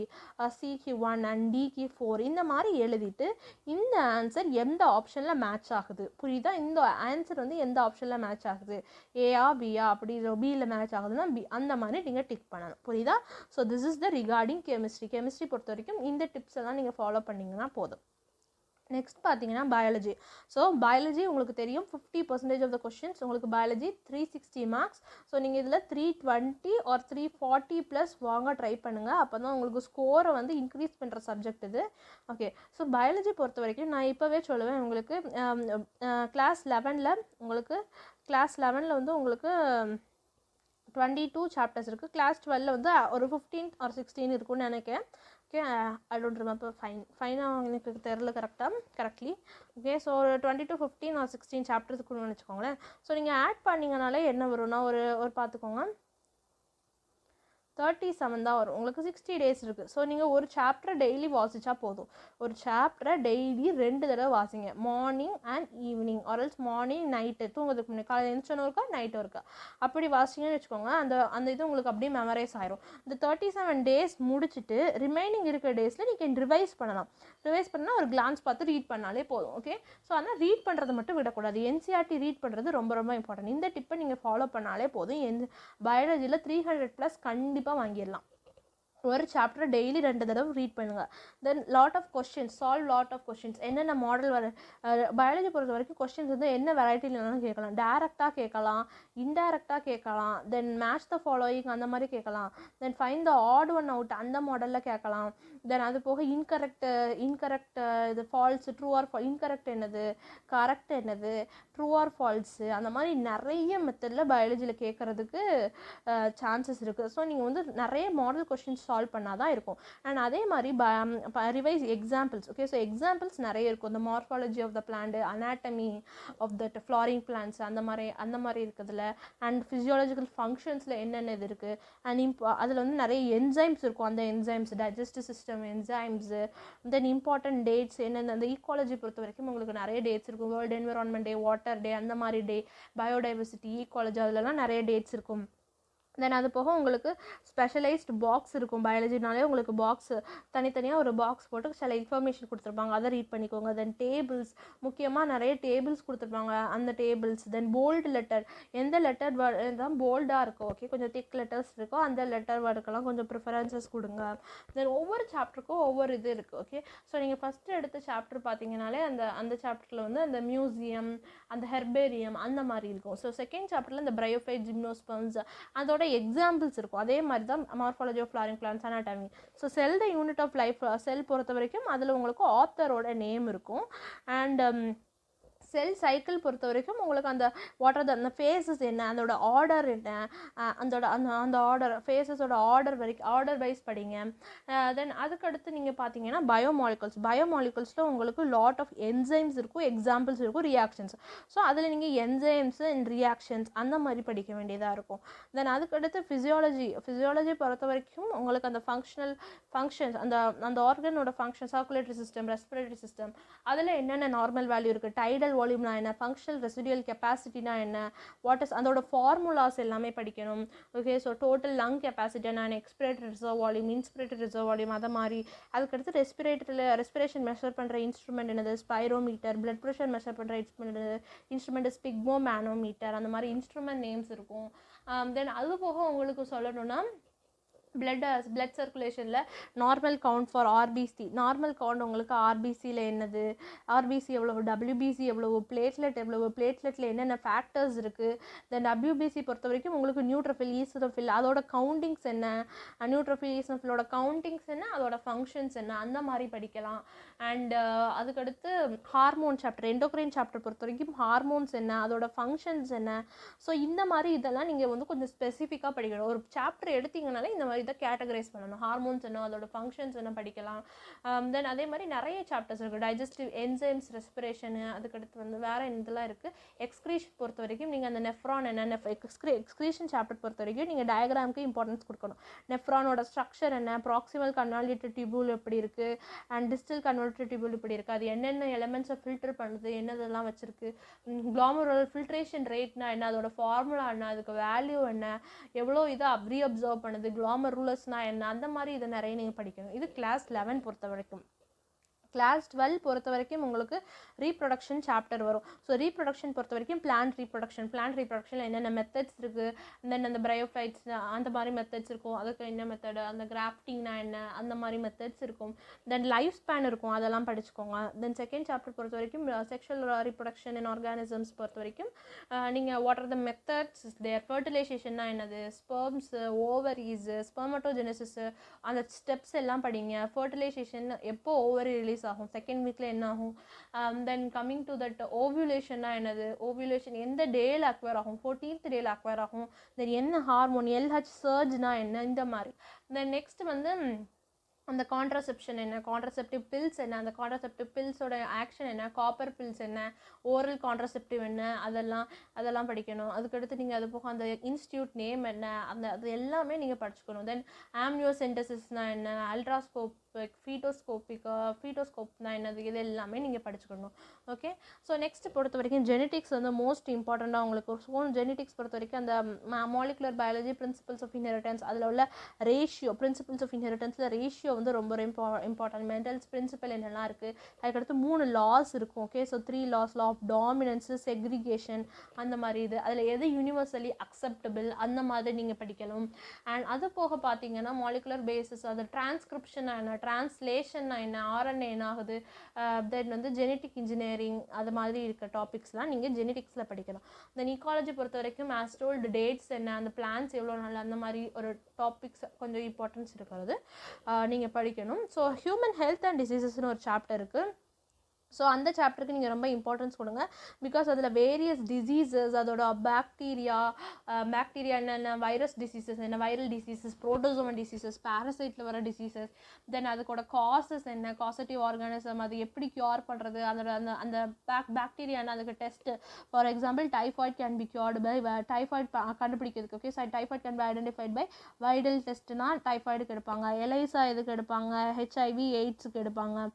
Cக்கு 1 அண்ட் Dக்கு 4 இந்த மாதிரி எழுதிட்டு இந்த ஆன்சர் எந்த ஆப்ஷனில் மேட்ச் ஆகுது, புரியுதா? இந்த ஆன்சர் வந்து எந்த ஆப்ஷனில் மேட்ச் ஆகுது, ஏஆ பியா, அப்படி பியில் மேட்ச் ஆகுதுன்னா பி, அந்த மாதிரி நீங்கள் டிக் பண்ணணும். புரியுதா? So this is the regarding chemistry பொறுத்த வரைக்கும் இந்த டிப்ஸ் எல்லாம் நீங்கள் ஃபாலோ பண்ணிங்கன்னா போதும். நெக்ஸ்ட் பார்த்தீங்கன்னா பயாலஜி. ஸோ பயாலஜி உங்களுக்கு தெரியும் 50% ஆஃப் த கொஷின்ஸ் உங்களுக்கு பயாலஜி 360 மார்க்ஸ். ஸோ நீங்கள் இதில் 320 ஆர் 340 ப்ளஸ் வாங்க ட்ரை பண்ணுங்கள். அப்போ தான் உங்களுக்கு ஸ்கோரை வந்து இன்க்ரீஸ் பண்ணுற சப்ஜெக்ட் இது. ஓகே, ஸோ பயாலஜி பொறுத்த வரைக்கும் நான் இப்போவே சொல்லுவேன் உங்களுக்கு கிளாஸ் 11 வந்து உங்களுக்கு 22 சாப்டர்ஸ் இருக்குது. கிளாஸ் 12 வந்து ஒரு 15 ஆர் 16 இருக்குன்னு நினைக்கிறேன். ஓகே, ஐ டோன்ட் ரிமெம்பர் ஃபைனாக எனக்கு தெரில கரெக்ட்லி. ஓகே, ஸோ ஒரு 20 to 15 ஆர் 16 சாப்டர்ஸ் இருக்குன்னு வச்சுக்கோங்களேன். ஸோ நீங்கள் ஆட் பண்ணிங்கனாலே என்ன வரும்னா ஒரு பார்த்துக்கோங்க 37 தான் வரும். உங்களுக்கு 60 days இருக்குது. ஸோ நீங்கள் ஒரு சாப்டரை டெய்லி வாசித்தா போதும். ஒரு சாப்டரை டெய்லி 2 தடவை வாசிங்க, morning and evening, or else morning night தூங்குறதுக்கு முன்னாடி, காலையில் எழுந்திரிச்சோன்னு இருக்கா நைட்டும் இருக்கா, அப்படி வாசிங்கன்னு வச்சுக்கோங்க. அந்த இது உங்களுக்கு அப்படியே மெமரைஸ் ஆயிரும். இந்த 37 days முடிச்சுட்டு ரிமைனிங் இருக்கிற டேஸில் நீங்கள் ரிவைஸ் பண்ணலாம். ரிவைஸ் பண்ணால் ஒரு கிளான்ஸ் பார்த்து ரீட் பண்ணாலே போதும். ஓகே, ஸோ ஆனால் ரீட் பண்ணுறதை மட்டும் விடக்கூடாது. NCERT ரீட் பண்ணுறது ரொம்ப ரொம்ப இம்பார்ட்டன்ட். இந்த டிப்பை நீங்கள் ஃபாலோ பண்ணாலே போதும். பயாலஜியில் 300+ கண்டிப்பாக வாங்கிடலாம். ஒரு சாப்டர் டெய்லி 2 தடவை ரீட் பண்ணுங்கள். தென் சால்வ் லாட் ஆஃப் கொஷின்ஸ். என்னென்ன மாடல் பயாலஜி பொறுத்த வரைக்கும் கொஷின்ஸ் வந்து என்ன வெரைட்டியில் வேணாலும் கேட்கலாம். டேரெக்டாக கேட்கலாம், இன்டேரக்டாக கேட்கலாம், தென் மேட்ச் த ஃபாலோயிங் அந்த மாதிரி கேட்கலாம், then find the odd one out அந்த மாடலில் கேட்கலாம். தென் அது போக இன்கரெக்ட் இது ஃபால்ஸு, ட்ரூ ஆர் இன்கரெக்ட் என்னது, கரெக்ட் என்னது, ட்ரூ ஆர் ஃபால்ஸு, அந்த மாதிரி நிறைய மெத்தடில் பயாலஜியில் கேட்குறதுக்கு சான்சஸ் இருக்குது. ஸோ நீங்கள் வந்து நிறைய மாடல் கொஷின்ஸ் சால்வ் பண்ணால் தான் இருக்கும். அண்ட் அதே மாதிரி revise examples. Okay, so examples நிறைய இருக்கும். இந்த morphology of the plant, anatomy of that flowering plants அந்த மாதிரி இருக்கிறதுல, அண்ட் ஃபிசியாலஜிக்கல் ஃபங்க்ஷன்ஸில் என்னென்ன இது இருக்குது. அண்ட் அதில் வந்து நிறைய என்சைம்ஸ் இருக்கும். அந்த என்சைம்ஸ் டைஜஸ்டிவ் சிஸ்டம் என்சைம்ஸு, தென் இம்பார்ட்டன்ட் டேட்ஸ் என்னென்ன. அந்த ஈக்காலஜி பொறுத்த வரைக்கும் உங்களுக்கு நிறைய டேட்ஸ் இருக்கும். வேர்ல்டு என்விரான்மெண்ட் டே, வாட்டர் டே, அந்த மாதிரி டே, பயோடைவர்சிட்டி, ஈக்காலஜி, அதிலலாம் நிறைய டேட்ஸ் இருக்கும். தென் அது போக உங்களுக்கு ஸ்பெஷலைஸ்டு பாக்ஸ் இருக்கும். பயாலஜினாலே உங்களுக்கு பாக்ஸு தனித்தனியாக ஒரு பாக்ஸ் போட்டு சில இன்ஃபர்மேஷன் கொடுத்துருப்பாங்க, அதை ரீட் பண்ணிக்கோங்க. தென் டேபிள்ஸ், முக்கியமாக நிறைய டேபிள்ஸ் கொடுத்துருப்பாங்க, அந்த டேபிள்ஸ். தென் போல்டு லெட்டர், எந்த லெட்டர் தான் போல்டாக இருக்கும், ஓகே, கொஞ்சம் திக் லெட்டர்ஸ் இருக்கோ அந்த லெட்டர் வேர்டுக்கெல்லாம் கொஞ்சம் ப்ரிஃபரன்சஸ் கொடுங்க. தென் ஒவ்வொரு சாப்டருக்கும் ஒவ்வொரு இது இருக்குது. ஓகே, ஸோ நீங்கள் ஃபஸ்ட்டு எடுத்த சாப்டர் பார்த்தீங்கனாலே அந்த சாப்டரில் வந்து அந்த மியூசியம், அந்த ஹெர்பேரியம் அந்த மாதிரி இருக்கும். ஸோ செகண்ட் சாப்டரில் இந்த பிரையோஃபைட், ஜிம்னோஸ்பர்ம்ஸ் அதோட எக்ஸாம்பிள்ஸ் இருக்கும். அதே மாதிரி தான் morphology of flowering plants, anatomy. So cell the unit of life, cell பொறுத்த வரைக்கும் அதில் உங்களுக்கு ஆத்தரோட நேம் இருக்கும். அண்ட் செல் சைக்கிள் பொறுத்த வரைக்கும் உங்களுக்கு அந்த வாட் ஆர் அந்த ஃபேஸஸ் என்ன, அதோட ஆர்டர் என்ன, அந்த ஆர்டர் ஃபேஸஸோட ஆர்டர் வைஸ் படிங்க. தென் அதுக்கடுத்து நீங்கள் பார்த்தீங்கன்னா பயோமாலிகுல்ஸில் உங்களுக்கு லாட் ஆஃப் என்சைம்ஸ் இருக்கும், எக்ஸாம்பிள்ஸ் இருக்கும், ரியாக்ஷன்ஸ். ஸோ அதில் நீங்கள் என்சைம்ஸு அண்ட் ரியாக்ஷன்ஸ் அந்த மாதிரி படிக்க வேண்டியதாக இருக்கும். தென் அதுக்கடுத்து ஃபிசியாலஜி பொறுத்த வரைக்கும் உங்களுக்கு அந்த ஃபங்க்ஷன்ஸ் அந்த ஆர்கனோட function, circulatory system, respiratory system, அதில் என்னென்ன நார்மல் வேல்யூ இருக்குது, டைடல் வால்யூம்னா என்ன, ஃபங்க்ஷனல் ரெசிடியல் கெப்பாசிட்டினா என்ன, அதோட ஃபார்முலாஸ் எல்லாமே படிக்கணும். ஓகே, ஸோ டோட்டல் லங் கெப்பாசிட்டினா என்ன, expiratory reserve volume, inspiratory reserve volume, அதை மாதிரி. அதுக்கடுத்து ரெஸ்பிரேஷன் மெஷர் பண்ணுற இன்ஸ்ட்ருமெண்ட் என்னது, ஸ்பைரோமீட்டர். பிளட் ப்ரெஷர் மெஷர் பண்ணுற இன்ஸ்ட்ருமெண்ட் ஸ்பிக்மோ மேனோமீட்டர். அந்த மாதிரி இன்ஸ்ட்ருமெண்ட் நேம்ஸ் இருக்கும். தென் அது போக உங்களுக்கு சொல்லணும்னா பிளட் சர்க்குலேஷனில் normal count for RBC, normal count உங்களுக்கு ஆர்பிசியில் என்னது, ஆர்பிசி எவ்வளவு, டபிள்யூபிசி எவ்வளவு, பிளேட்லெட் எவ்வளவு, பிளேட்லெட்டில் என்னென்ன ஃபேக்டர்ஸ் இருக்குது. தென் டபிள்யூபிசி பொறுத்த வரைக்கும் உங்களுக்கு நியூட்ரோஃபில், ஈசோஃபில், அதோட கவுண்டிங்ஸ் என்ன, நியூட்ரோஃபில் ஈசோஃபிலோட கவுண்டிங்ஸ் என்ன, அதோட ஃபங்க்ஷன்ஸ் என்ன, அந்த மாதிரி படிக்கலாம். அண்ட் அதுக்கடுத்து ஹார்மோன் சாப்டர், எண்டோக்ரைன் சாப்டர் பொறுத்த வரைக்கும் ஹார்மோன்ஸ் என்ன, அதோட ஃபங்க்ஷன்ஸ் என்ன. ஸோ இந்த மாதிரி இதெல்லாம் நீங்கள் வந்து கொஞ்சம் ஸ்பெசிஃபிக்காக படிக்கணும். ஒரு சாப்டர் எடுத்திங்கனாலே இந்த மாதிரி இதை கேட்டகரைஸ் பண்ணணும். ஹார்மோன்ஸ் என்ன, அதோட ஃபங்க்ஷன்ஸ் என்ன படிக்கலாம். தென் அதே மாதிரி நிறைய சாப்டர்ஸ் இருக்குது, டைஜஸ்டிவ் என்சைம்ஸ், ரெஸ்பிரேஷனு. அதுக்கடுத்து வந்து வேறு இதெல்லாம் இருக்குது. எக்ஸ்க்ரீஷன் பொறுத்த வரைக்கும் நீங்கள் அந்த நெஃப்ரான் என்ன, எக்ஸ்க்ரீஷன் சாப்டர் பொறுத்த வரைக்கும் நீங்கள் டயக்ராமுக்கு இம்பார்ட்டன்ஸ் கொடுக்கணும். நெஃப்ரானோட ஸ்ட்ரக்சர் என்ன, ப்ராக்சிமல் கன்வால்யூட்டட் டியூபுல் எப்படி இருக்குது, அண்ட் டிஸ்டல் கன்வால்யூட்டட் டியூபுல் எப்படி இருக்குது, அது என்னென்ன எலிமெண்ட்ஸை ஃபில்டர் பண்ணுது, என்னதெல்லாம் வச்சுருக்கு, குளோமருலர் ஃபில்ட்ரேஷன் ரேட்னா என்ன, அதோட ஃபார்முலா என்ன, அதுக்கு வேல்யூ என்ன, எவ்வளோ இதை ரீஅப்சர்வ் பண்ணுது, குளோமருலஸ்னா என்ன, அந்த மாதிரி இதை நிறைய நீங்கள் படிக்கணும். இது கிளாஸ் 11 பொறுத்த வரைக்கும். கிளாஸ் 12 பொறுத்த வரைக்கும் உங்களுக்கு ரீப்ரொடக்ஷன் சாப்டர் வரும். ஸோ ரீப்ரொடக்ஷன் பொறுத்த வரைக்கும் பிளான்ட் ரீப்ரொடக்ஷனில் என்னென்ன மெத்தட்ஸ் இருக்குது, தென் அந்த பிரயோஃபைட்ஸ் அந்த மாதிரி மெத்தட்ஸ் இருக்கும், அதுக்கு என்ன மெத்தடு, அந்த கிராஃப்டிங்னா என்ன, அந்த மாதிரி மெத்தட்ஸ் இருக்கும். தென் லைஃப் ஸ்பேன் இருக்கும், அதெல்லாம் படிச்சுக்கோங்க. தென் செகண்ட் சாப்டர் பொறுத்த வரைக்கும் செக்ஷுவல் ரீப்ரொடக்ஷன் இன் ஆர்கானிசம்ஸ் பொறுத்த வரைக்கும் நீங்கள் வாட் ஆர் த மெத்தட்ஸ் தேர், ஃபர்டிலைசேஷன்னா என்னது, ஸ்பெர்ம்ஸு, ஓவரீஸு, ஸ்பெர்மட்டோஜெனசிஸு, அந்த ஸ்டெப்ஸ் எல்லாம் படிங்க. ஃபர்டிலைசேஷன் எப்போ ஓவரி ரிலீஸ் ஆகும், செகண்ட் வீக்கில் என்ன ஆகும். தென் கம்மிங் டு தட் ஓவ்யூலேஷன்னா என்னது, ஓவ்யூலேஷன் எந்த டேயில் அக்வயர் ஆகும், 14th டேயில் அக்வயர் ஆகும். தென் என்ன ஹார்மோன், LH சர்ஜ்னா என்ன, இந்த மாதிரி. தென் நெக்ஸ்ட் வந்து அந்த கான்ட்ராசெப்ஷன் என்ன, கான்ட்ராசெப்டிவ் பில்ஸ் என்ன, அந்த கான்ட்ராசெப்டிவ் பில்ஸோட ஆக்ஷன் என்ன, காப்பர் பில்ஸ் என்ன, ஓரல் கான்ட்ராசெப்டிவ் என்ன, அதெல்லாம் படிக்கணும். அதுக்கடுத்து நீங்கள் அது போக அந்த இன்ஸ்டியூட் நேம் என்ன, அது எல்லாமே நீங்கள் படிச்சுக்கணும். தென் ஆம்னியோசென்டசிஸ்னா என்ன, அல்ட்ராஸ்கோபிக், ஃபீட்டோஸ்கோப்னா என்னது, இது எல்லாமே நீங்கள் படிச்சுக்கணும். ஓகே, ஸோ நெக்ஸ்ட் பொறுத்த வரைக்கும் ஜெனட்டிக்ஸ் வந்து மோஸ்ட் இம்பார்ட்டண்ட்டாக உங்களுக்கு. ஜெனட்டிக்ஸ் பொறுத்த வரைக்கும் அந்த molecular biology, principles of inheritance, அதில் உள்ள ரேஷியோ, பிரின்சிபல்ஸ் ஆஃப் இன்ஹெரிட்டன்ஸில் ரேஷியோ வந்து ரொம்ப இம்பார்ட்டன்ட். மெண்டல்ஸ் பிரின்சிபல் என்னெல்லாம் இருக்குது, அதுக்கடுத்து 3 லாஸ் இருக்கும். Okay, so 3 laws, law of dominance, segregation, அந்த மாதிரி இது. அதில் எது யூனிவர்சலி அக்செப்டபிள், அந்த மாதிரி நீங்கள் படிக்கணும். அண்ட் அது போக பார்த்தீங்கன்னா மாலிகுலர் பேசிஸ், அது டிரான்ஸ்கிரிப்ஷன் என்ன, டிரான்ஸ்லேஷன் என்ன, RNA என்ன ஆகுது, தென் வந்து ஜெனட்டிக் இன்ஜினியரிங், அது மாதிரி இருக்க டாபிக்ஸ்லாம் நீங்கள் ஜெனட்டிக்ஸில் படிக்கணும். தென் ஈக்காலஜி பொறுத்த வரைக்கும் ஆஸ்ட்ரோல்டு டேட்ஸ் என்ன, அந்த பிளான்ஸ் எவ்வளோ நாள், அந்த மாதிரி ஒரு டாபிக்ஸ் கொஞ்சம் இம்பார்ட்டன்ஸ் இருக்கிறது நீங்கள் படிக்கணும். ஸோ ஹியூமன் ஹெல்த் அண்ட் டிசீசஸ்னு ஒரு சாப்டர் இருக்குது. ஸோ அந்த சாப்டருக்கு நீங்கள் ரொம்ப இம்பார்ட்டன்ஸ் கொடுங்க. பிகாஸ் அதில் வேரியஸ் டிசீசஸ், அதோட பாக்டீரியா என்னென்ன, வைரஸ் டிசீசஸ் என்ன, வைரல் டிசீசஸ், புரோட்டோசோவன் டிசீசஸ், பேரசைட்டில் வர டிசீசஸ், தென் அதுக்கோட காசஸ் என்ன, காசட்டிவ் ஆர்கானிசம், அது எப்படி க்யூர் பண்ணுறது, அதோட அந்த பாக்டீரியானா அதுக்கு test. For example typhoid can be cured by, typhoid கண்டுபிடிக்கிறதுக்கு. Okay, so typhoid can be identified by Widal டெஸ்ட்னா டைஃபாய்டுக்கு எடுப்பாங்க, எலைசா இதுக்கு எடுப்பாங்க, HIV எய்ட்ஸுக்கு எடுப்பாங்க.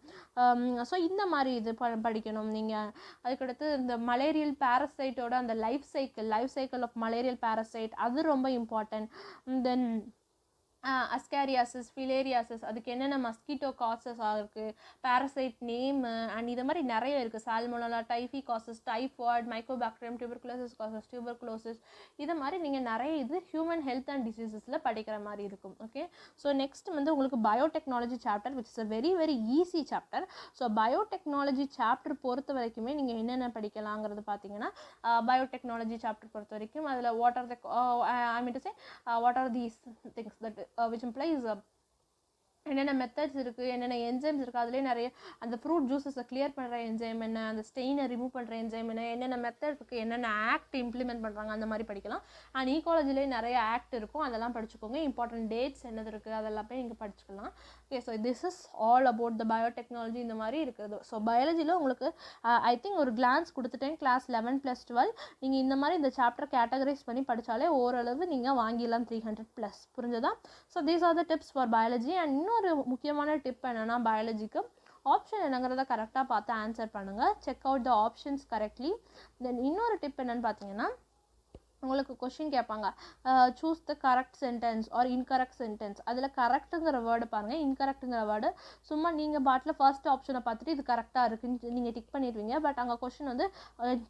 ஸோ இந்த மாதிரி இது படிக்கணும் நீங்கள். அதுக்கடுத்து இந்த மலேரியல் பேரசைட்டோட அந்த life cycle of malarial parasite, அது ரொம்ப இம்பார்ட்டன்ட். தென் அஸ்காரியாசிஸ், ஃபிலேரியாசிஸ், அதுக்கு என்னென்ன மஸ்கிட்டோ காசஸ் இருக்குது, பேரசைட் நேமு, அண்ட் இது மாதிரி நிறைய இருக்குது. Salmonella, typhi causes, typhoid, mycobacterium, tuberculosis causes, tuberculosis, இது மாதிரி நீங்கள் நிறைய இது ஹியூமன் ஹெல்த் அண்ட் டிசீசஸில் படிக்கிற மாதிரி இருக்கும். ஓகே, ஸோ நெக்ஸ்ட் வந்து உங்களுக்கு biotechnology chapter, which is a very very easy chapter. So biotechnology chapter பொறுத்த வரைக்குமே நீங்கள் என்னென்ன படிக்கலாங்கிறது பார்த்தீங்கன்னா, பயோடெக்னாலஜி சாப்டர் பொறுத்த வரைக்கும் அதில் what are these things that which implies என்னென்ன மெத்தட்ஸ் இருக்குது, என்னென்ன என்சைம்ஸ் இருக்குது, அதுலேயே நிறைய அந்த ஃப்ரூட் ஜூஸஸை கிளியர் பண்ணுற என்சைம் என்ன, அந்த ஸ்டெயினை ரிமூவ் பண்ணுற என்சைம் என்ன, என்னென்ன மெத்தட் இருக்குது, என்னென்ன ஆக்ட் இம்ப்ளிமெண்ட் பண்ணுறாங்க, அந்த மாதிரி படிக்கலாம். அண்ட் ஈகாலஜிலேயே நிறைய ஆக்ட் இருக்கும், அதெல்லாம் படிச்சுக்கோங்க. இம்பார்ட்டன்ட் டேட்ஸ் என்னது இருக்குது அதெல்லாமே நீங்கள் படிச்சுக்கலாம். Okay, so this is all about the biotechnology இந்த மாதிரி இருக்கிறது. ஸோ பயாலஜியில் உங்களுக்கு ஐ திங்க் ஒரு கிளான்ஸ் கொடுத்துட்டேன். கிளாஸ் 11+12 நீங்கள் இந்த மாதிரி இந்த சாப்டர் கேட்டகரைஸ் பண்ணி படித்தாலே ஓரளவு நீங்கள் வாங்கிடலாம் 300+. புரிஞ்சதா? So these are the tips for biology. And இன்னொரு முக்கியமான டிப் என்னென்னா, பயாலஜிக்கு ஆப்ஷன் என்னங்கிறத கரெக்டாக பார்த்து ஆன்சர் பண்ணுங்கள். Check out the options correctly. Then இன்னொரு டிப் என்னென்னு பார்த்தீங்கன்னா, உங்களுக்கு கொஷின் கேட்பாங்க, choose the correct sentence or incorrect sentence. அதில் கரெக்டுங்கிற வேர்டு பாருங்கள், இன்கரெக்டுங்கிற வேர்டு சும்மா நீங்கள் பாட்டில் ஃபர்ஸ்ட் ஆப்ஷனை பார்த்துட்டு இது கரெக்டாக இருக்குன்னு நீங்கள் டிக் பண்ணிடுவீங்க. பட் அங்கே கொஷின் வந்து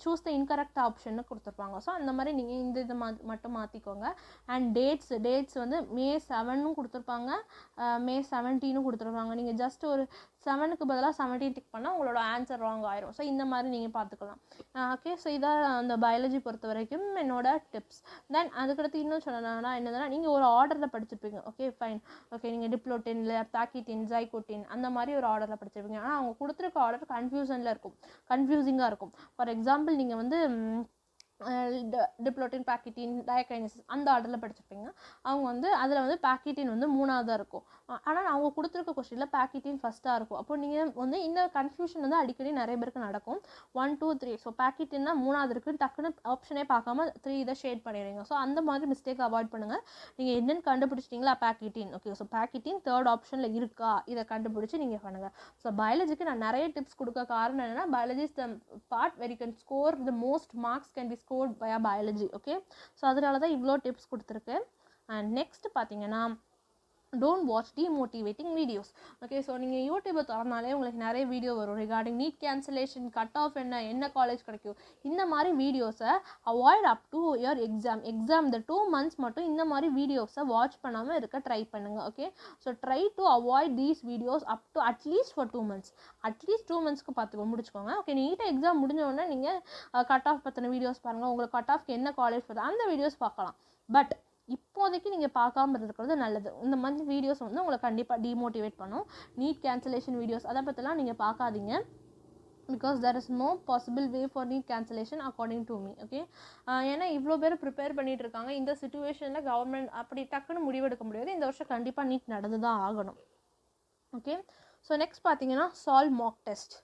சூஸ் த இன்கரெக்ட் ஆப்ஷன்னு கொடுத்துருப்பாங்க. ஸோ அந்த மாதிரி நீங்கள் இந்த இதை மட்டும் மாற்றிக்கோங்க. அண்ட் டேட்ஸ் வந்து May 7 கொடுத்துருப்பாங்க, May 17 கொடுத்துருப்பாங்க. நீங்கள் ஜஸ்ட் ஒரு 7க்கு பதிலாக 17 டிக் பண்ணால் உங்களோட ஆன்சர் ராங் ஆயிரும். ஸோ இந்த மாதிரி நீங்கள் பார்த்துக்கலாம். ஓகே, ஸோ இதான் அந்த பயாலஜி பொறுத்த வரைக்கும் என்னோட டிப்ஸ். தென் அதுக்கடுத்து இன்னும் சொல்லணும்னா என்னதுன்னா, நீங்கள் ஒரு ஆர்டரில் படிச்சிருப்பீங்க. Okay fine. ஓகே, நீங்கள் டிப்ளோட்டின் இல்லை பேக்கிட்டின் ஜைகோட்டின் அந்த மாதிரி ஒரு ஆர்டரில் படிச்சிருப்பீங்க. ஆனால் அவங்க கொடுத்துருக்க ஆர்டர் கன்ஃபியூசிங்காக இருக்கும். ஃபார் எக்ஸாம்பிள் நீங்கள் வந்து டிப்ளோட்டின் பேக்கிட்டின் டயகைனசிஸ் அந்த ஆர்டரில் படிச்சிருப்பீங்க. அவங்க வந்து அதில் வந்து பேக்கிட்டின் வந்து 3ஆவதாக இருக்கும். ஆனால் அவங்க கொடுத்துருக்க கொஸ்டினில் பேக்கிட்டின் ஃபஸ்ட்டாக இருக்கும். அப்போ நீங்கள் வந்து இந்த கன்ஃபியூஷன் வந்து அடிக்கடி நிறைய பேருக்கு நடக்கும். 1 2 3 ஸோ பேக்கிட்டின்னா 3ஆவது இருக்குது, டக்குன்னு ஆப்ஷனே பார்க்காம 3 இதை ஷேட் பண்ணிடுவீங்க. ஸோ அந்த மாதிரி மிஸ்டேக் அவாய்ட் பண்ணுங்கள். நீங்கள் என்னென்னு கண்டுபிடிச்சிட்டிங்களா பேக்கிட்டின், ஓகே ஸோ பேக்கிட்டின் 3rd ஆப்ஷனில் இருக்கா இதை கண்டுபிடிச்சி நீங்கள் பண்ணுங்கள். ஸோ பயாலஜிக்கு நான் நிறைய டிப்ஸ் கொடுக்க காரணம் என்னென்னா, biology is the part very can score the most marks can be scored via biology. Okay, so அதனால தான் இவ்வளோ டிப்ஸ் கொடுத்துருக்கு. அண்ட் நெக்ஸ்ட் பார்த்தீங்கன்னா, don't watch demotivating videos. Okay, so நீங்கள் யூடியூப்பை திறந்தாலே உங்களுக்கு நிறைய வீடியோ வரும் regarding NEET cancellation, cut off என்ன காலேஜ் கிடைக்கும், இந்த மாதிரி வீடியோஸை avoid up to your exam இந்த 2 months மட்டும் இந்த மாதிரி வீடியோஸை வாட்ச் பண்ணாமல் இருக்க ட்ரை பண்ணுங்கள். Okay, so try to avoid these videos up to at least for 2 months. At least 2 monthsக்கு பார்த்து முடிச்சுக்கோங்க. ஓகே, நீட்டாக எக்ஸாம் முடிஞ்சோடனே நீங்கள் கட் ஆஃப் பற்றின வீடியோஸ் பாருங்கள், உங்களுக்கு கட் ஆஃப்க்கு என்ன காலேஜ் வருது அந்த வீடியோஸ் பார்க்கலாம். பட் இப்போதைக்கு நீங்கள் பார்க்காம இருக்கிறது நல்லது. இந்த மாதிரி வீடியோஸ் வந்து உங்களை கண்டிப்பாக டிமோட்டிவேட் பண்ணும். நீட் கேன்சலேஷன் வீடியோஸ் அதை பற்றிலாம் நீங்கள் பார்க்காதீங்க. Because there is no possible way for NEET cancellation according to me. ஓகே, ஏன்னா இவ்வளோ பேர் ப்ரிப்பேர் பண்ணிகிட்டு இருக்காங்க. இந்த சுச்சுவேஷனில் கவர்மெண்ட் அப்படி டக்குன்னு முடிவெடுக்க முடியாது. இந்த வருஷம் கண்டிப்பாக நீட் நடந்து தான் ஆகணும். ஓகே, ஸோ நெக்ஸ்ட் பார்த்தீங்கன்னா solve Mach test.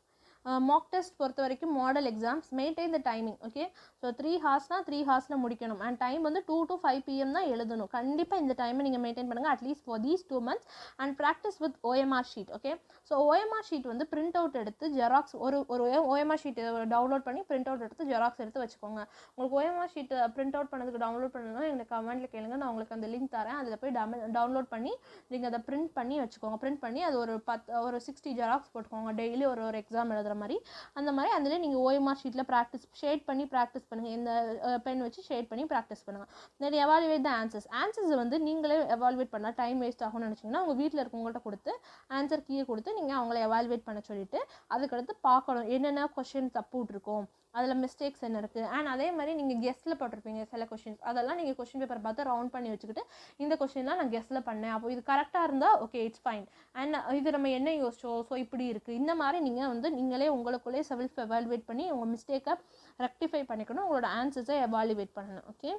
Mach test பொறுத்த வரைக்கும் model exams maintain the timing. Okay, so 3 ஹார்ஸ்னால் 3 ஹார்ஸில் முடிக்கணும். அண்ட் டைம் வந்து 2 to 5 PM தான் எழுதணும். கண்டிப்பாக இந்த டைமை நீங்கள் மெயின்டைன் பண்ணுங்கள் at least for these 2 months. And practice with OMR sheet. Okay, so OMR sheet வந்து பிரிண்ட் அவுட் எடுத்து ஜெராக்ஸ் ஒரு OMR ஷீட் டவுன்லோட் பண்ணி பிரிண்ட் அவுட் எடுத்து ஜெராக்ஸ் எடுத்து வச்சுக்கோங்க. உங்களுக்கு OMR ஷீட் பிரிண்ட் அவுட் பண்ணதுக்கு டவுன்லோட் பண்ணணும் எனக்கு கமெண்ட்டில் கேளுங்க, நான் உங்களுக்கு அந்த லிங்க் தரேன். அதில் போய் டவுன்லோட் பண்ணி நீங்கள் அதை பிரிண்ட் பண்ணி வச்சுக்கோங்க. பிரிண்ட் பண்ணி அது ஒரு 60 ஜெராக்ஸ் போட்டுக்கோங்க. டெய்லி ஒரு எக்ஸாம் எழுதுகிற மாதிரி. அந்த மாதிரி அதில் நீங்கள் OMR ஷீட்டில் ஷேட் பண்ணி ப்ராக்டிஸ் பண்ணுங்கள். இந்த பென் வச்சு ஷேட் பண்ணி ப்ராக்டிஸ் பண்ணுங்கள். தென் எவாலுவேட் த ஆன்சர்ஸ் வந்து நீங்களே எவாலுவேட் பண்ணால் டைம் வேஸ்ட் ஆகும்னு நினச்சிங்கன்னா உங்கள் வீட்டில் இருக்கவங்கள்ட்ட கொடுத்து ஆன்சர் கீழே கொடுத்து நீங்கள் அவங்கள எவாலுவேட் பண்ண சொல்லிவிட்டு அதுக்கடுத்து பார்க்கணும் என்னென்ன கொஷின் தப்பு விட்ருக்கோம், அதில் மிஸ்டேக்ஸ் என்ன இருக்குது. அண்ட் அதே மாதிரி நீங்கள் கெஸ்ட்டில் போட்டிருப்பீங்க சில கொஷின்ஸ், அதெல்லாம் நீங்கள் கொஷின் பேப்பர் பார்த்து ரவுண்ட் பண்ணி வச்சுக்கிட்டு இந்த கொஷின்லாம் நான் கெஸ்ட்டில் பண்ணேன், அப்போ இது கரெக்டாக இருந்தால் ஓகே இட்ஸ் ஃபைன், அண்ட் இது நம்ம என்ன யோசிச்சோம், ஸோ இப்படி இருக்குது. இந்த மாதிரி நீங்கள் வந்து நீங்களே உங்களுக்குள்ளே செல்ஃப் எவாலுவேட் பண்ணி உங்கள் மிஸ்டேக்கை ரெக்டிஃபை பண்ணிக்கணும், உங்களோட ஆன்சர்ஸை எவாலுவேட் பண்ணணும். ஓகே,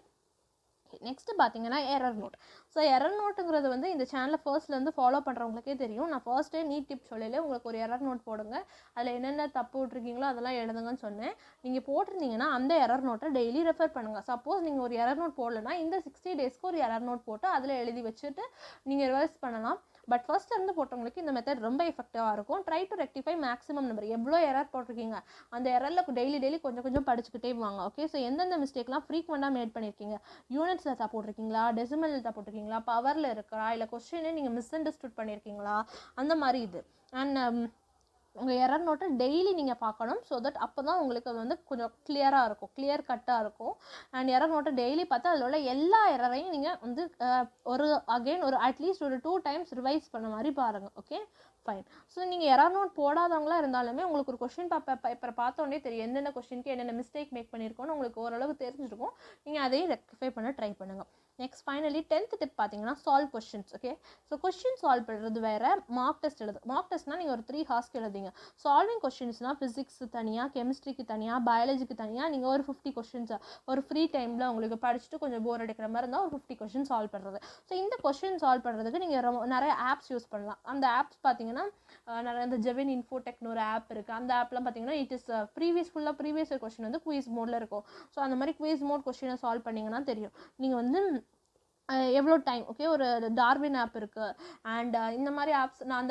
நெக்ஸ்ட் பார்த்தீங்கன்னா எரர் நோட். ஸோ எரர் நோட்டுங்கிறது வந்து இந்த சேனலை ஃபர்ஸ்ட்லேருந்து ஃபாலோ பண்ணுறவங்களுக்கே தெரியும். நான் ஃபர்ஸ்ட்டே நீட் டிப் சொல்லல உங்களுக்கு ஒரு எரர் நோட் போடுங்க, அதில் என்னென்ன தப்பு விட்ருக்கீங்களோ அதெல்லாம் எழுதுங்கன்னு சொன்னேன். நீங்கள் போட்டிருந்தீங்கன்னா அந்த எரர் நோட்டை டெய்லி ரெஃபர் பண்ணுங்கள். சப்போஸ் நீங்கள் ஒரு எரர் நோட் போடலைன்னா இந்த 60 daysக்கு ஒரு எரர் நோட் போட்டு அதில் எழுதி வச்சுட்டு நீங்கள் ரிவைஸ் பண்ணலாம். பட் ஃபர்ஸ்ட்லேருந்து போட்டவங்களுக்கு இந்த மெத்தட் ரொம்ப எஃபெக்டிவாக இருக்கும். Try to rectify maximum number. எவ்வளோ எரர் போட்டிருக்கீங்க அந்த எரரில் டெய்லி கொஞ்சம் படிச்சுக்கிட்டே வாங்க. ஓகே, ஸோ எந்தெந்த மிஸ்டேக்லாம் ஃப்ரீக்வெண்ட்டாக மேட் பண்ணியிருக்கீங்க, யூனிட்ஸில் தப்பு போட்டிருக்கீங்களா, டெசிமலில் தப்பு போட்டிருக்கீங்களா, பவரில் இருக்கா, இல்லை கொஸ்டினே நீங்கள் மிஸ் அண்டர்ஸ்டுட் பண்ணியிருக்கீங்களா, அந்த மாதிரி இது. அண்ட் உங்கள் எரர் நோட்டை டெய்லி நீங்கள் பார்க்கணும். ஸோ தட் அப்போ தான் உங்களுக்கு அது வந்து கொஞ்சம் கிளியராக இருக்கும், கிளியர் கட்டாக இருக்கும். அண்ட் எரர் நோட்டை டெய்லி பார்த்து அதில் உள்ள எல்லா எரரையும் நீங்கள் வந்து ஒரு அட்லீஸ்ட் ஒரு 2 times ரிவைஸ் பண்ண மாதிரி பாருங்கள். Okay fine. ஸோ நீங்கள் எரர் நோட் போடாதவங்களா இருந்தாலுமே உங்களுக்கு ஒரு கொஸ்டின் பேப்பரை பார்த்தோன்னே தெரியும் என்னென்ன கொஸ்டினுக்கு என்னென்ன மிஸ்டேக் மேக் பண்ணியிருக்கோன்னு உங்களுக்கு ஓரளவு தெரிஞ்சிருக்கும். நீங்கள் அதையும் ரெக்டிஃபை பண்ண ட்ரை பண்ணுங்கள். நெக்ஸ்ட் ஃபைனலி 10th டிப் பார்த்தீங்கன்னா solve questions. Okay, so question solve பண்ணுறது வேறு, மார்க் டெஸ்ட் எழுது. மார்க் டெஸ்ட்னால் நீங்கள் ஒரு 3 ஹார்ஸ்க்கு எழுதுங்க. சால்விங் கொஸ்டின்ஸ்னால் ஃபிசிக்ஸு தனியாக, கெமிஸ்ட்ரிக்கு தனியாக, பயாலஜிக்கு தனியாக நீங்கள் ஒரு 50 கொஸ்டின்ஸ் ஒரு ஃப்ரீ டைமில் உங்களுக்கு படிச்சுட்டு கொஞ்சம் போர் அடிக்கிற மாதிரி இருந்தால் ஒரு 50 கொஸ்டின் சால்வ் பண்ணுறது. ஸோ இந்த கொஸ்டின் சால்வ் பண்ணுறதுக்கு நீங்கள் நிறைய ஆப்ஸ் யூஸ் பண்ணலாம். அந்த ஆப்ஸ் பார்த்தீங்கன்னா நிறைய இந்த ஜெவின் இன்ஃபோடெக்னு ஒரு ஆப் இருக்குது. அந்த ஆப்லாம் பார்த்தீங்கன்னா இட் இஸ் ப்ரீவியஸ் கொஸ்டின் வந்து குயிஸ் மோடில் இருக்கும். ஸோ அந்த மாதிரி குயிஸ் மோட் கொஸ்டினை சால்வ் பண்ணிங்கன்னா தெரியும். நீங்கள் வந்து எவ்வளோ டைம், ஓகே, ஒரு டார்வின் ஆப் இருக்குது அண்ட் இந்த மாதிரி ஆப்ஸ் நான்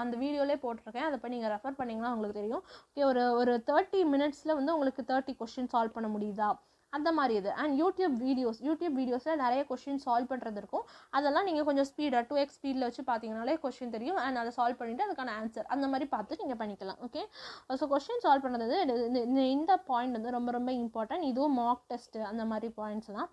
அந்த வீடியோலே போட்டிருக்கேன். அதை போய் நீங்கள் ரெஃபர் பண்ணிங்கன்னா உங்களுக்கு தெரியும். ஓகே, ஒரு 30 மினிட்ஸில் வந்து உங்களுக்கு 30 கொஸ்டின் சால்வ் பண்ண முடியுதா அந்த மாதிரி இது. அண்ட் யூடியூப் வீடியோஸில் நிறைய கொஸ்டின் சால்வ் பண்ணுறது இருக்கும். அதெல்லாம் நீங்கள் கொஞ்சம் ஸ்பீடாக 2x ஸ்பீடில் வச்சு பார்த்தீங்கனாலே கொஸ்டின் தெரியும். அண்ட் அதை சால்வ் பண்ணிவிட்டு அதுக்கான ஆன்சர் அந்த மாதிரி பார்த்து நீங்கள் பண்ணிக்கலாம். ஓகே, ஸோ கொஸ்டின் சால்வ் பண்ணுறது இந்த பாயிண்ட் வந்து ரொம்ப ரொம்ப இம்பார்ட்டன்ட். இதுவும் மார்க் டெஸ்ட்டு அந்த மாதிரி பாயிண்ட்ஸ்லாம்.